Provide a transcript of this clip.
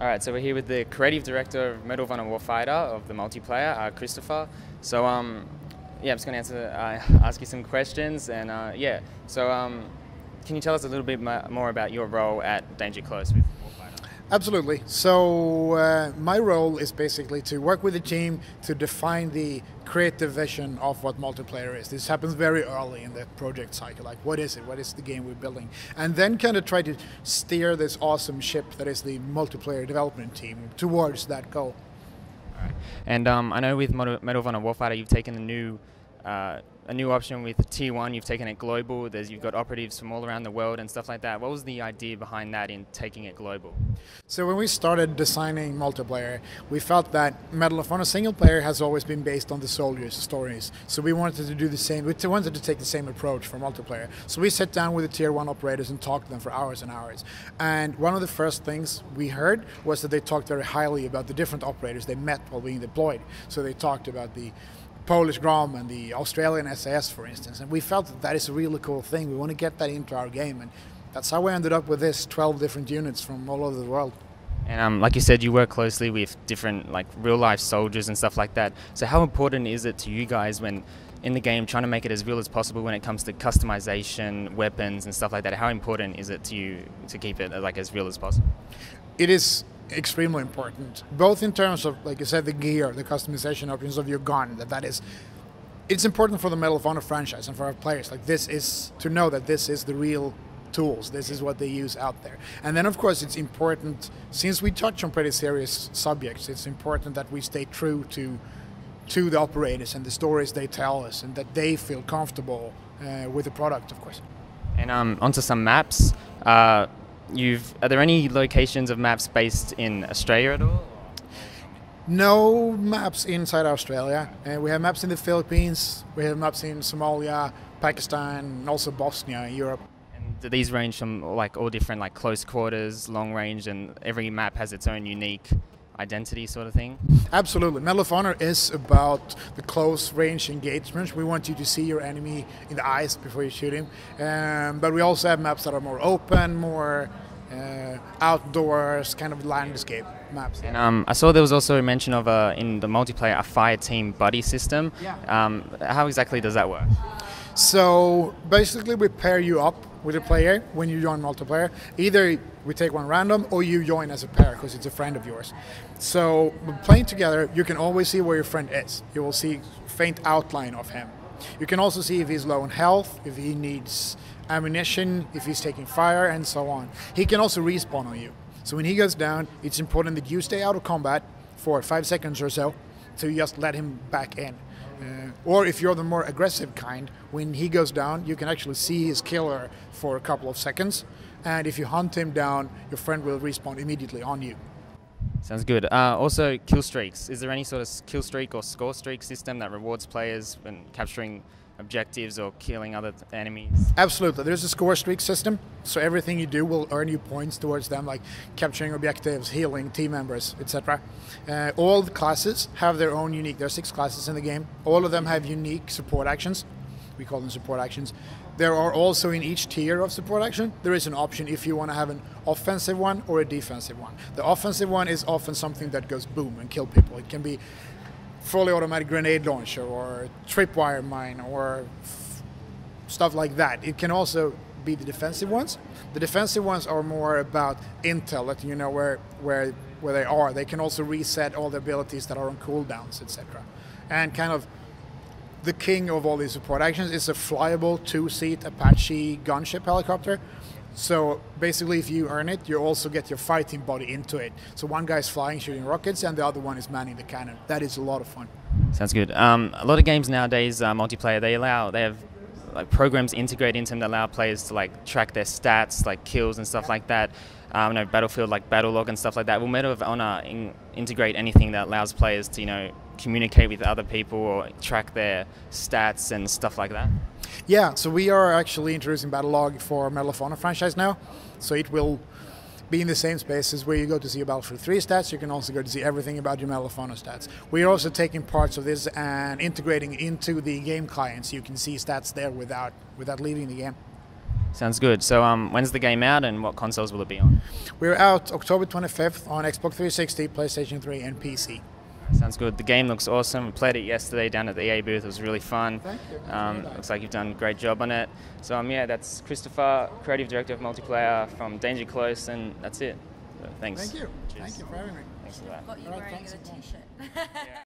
All right, so we're here with the creative director of Medal of Honor Warfighter of the multiplayer, Kristoffer. So, yeah, I'm just going to ask you some questions, and yeah. So, can you tell us a little bit more about your role at Danger Close with Warfighter? Absolutely. So my role is basically to work with the team to define the creative vision of what multiplayer is. This happens very early in the project cycle, like what is it? What is the game we're building? And then kind of try to steer this awesome ship that is the multiplayer development team towards that goal. All right. And I know with Medal of Honor Warfighter you've taken a new option with Tier 1, you've taken it global, you've got operatives from all around the world and stuff like that. What was the idea behind that in taking it global? So when we started designing multiplayer, we felt that Medal of Honor single player has always been based on the soldiers' stories. So we wanted to do the same, we wanted to take the same approach for multiplayer. So we sat down with the Tier 1 operators and talked to them for hours and hours. And one of the first things we heard was that they talked very highly about the different operators they met while being deployed. So they talked about the Polish Grom and the Australian SAS, for instance, and we felt that that is a really cool thing. We want to get that into our game, and that's how we ended up with this 12 different units from all over the world. And like you said, you work closely with different real-life soldiers and stuff like that. So how important is it to you guys when in the game trying to make it as real as possible when it comes to customization, weapons and stuff like that? How important is it to you to keep it as real as possible? It is extremely important, both in terms of, like you said, the gear, the customization options of your gun. It's important for the Medal of Honor franchise and for our players. Like, this is to know that this is the real tools. This is what they use out there. And then, of course, it's important, since we touch on pretty serious subjects, it's important that we stay true to the operators and the stories they tell us, and that they feel comfortable with the product, of course. And onto some maps. Are there any locations of maps based in Australia at all? No maps inside Australia. We have maps in the Philippines, we have maps in Somalia, Pakistan, and also Bosnia, Europe. And do these range from all different close quarters, long range, and every map has its own unique identity sort of thing? Absolutely. Medal of Honor is about the close range engagement. We want you to see your enemy in the eyes before you shoot him. But we also have maps that are more open, more outdoors, kind of landscape maps. And I saw there was also a mention of in the multiplayer a fire team buddy system. Yeah. How exactly does that work? So basically we pair you up with a player when you join multiplayer. Either we take one random or you join as a pair because it's a friend of yours. So playing together, you can always see where your friend is. You will see faint outline of him. You can also see if he's low on health, if he needs ammunition, if he's taking fire, and so on. He can also respawn on you. So when he goes down, it's important that you stay out of combat for 5 seconds or so to just let him back in. Or if you're the more aggressive kind, when he goes down, you can actually see his killer for a couple of seconds. And if you hunt him down, your friend will respawn immediately on you. Sounds good. Also, kill streaks. Is there any sort of kill streak or score streak system that rewards players when capturing objectives or killing other enemies? Absolutely. There's a score streak system, so everything you do will earn you points towards them, like capturing objectives, healing team members, etc. All the classes have their own unique, there are 6 classes in the game. All of them have unique support actions. We call them support actions. There are also, in each tier of support action, there is an option if you want to have an offensive one or a defensive one. The offensive one is often something that goes boom and kill people. It can be fully automatic grenade launcher or tripwire mine or stuff like that. It can also be the defensive ones. The defensive ones are more about intel, letting you know where they are. They can also reset all the abilities that are on cooldowns, etc. And kind of the king of all these support actions is a flyable 2-seat Apache gunship helicopter. So basically, if you earn it, you also get your fighting body into it. So one guy's flying, shooting rockets, and the other one is manning the cannon. That is a lot of fun. Sounds good. A lot of games nowadays, multiplayer, they have programs integrated into them that allow players to track their stats, like kills and stuff like that. Battlefield, battle log and stuff like that. Will Medal of Honor integrate anything that allows players to communicate with other people or track their stats and stuff like that? Yeah, so we are actually introducing battle log for Medal of Honor franchise now. So it will be in the same spaces where you go to see your Battlefield 3 stats. You can also go to see everything about your Medal of Honor stats. We are also taking parts of this and integrating into the game client, so you can see stats there without leaving the game. Sounds good. So when's the game out and what consoles will it be on? We're out October 25th on Xbox 360, PlayStation 3, and PC. Sounds good. The game looks awesome. We played it yesterday down at the EA booth. It was really fun. Thank you. Looks like you've done a great job on it. So yeah, that's Kristoffer, Creative Director of Multiplayer from Danger Close, and that's it. So, thanks. Thank you. Cheers. Thank you for having me. Thanks for that. Got you wearing a t-shirt.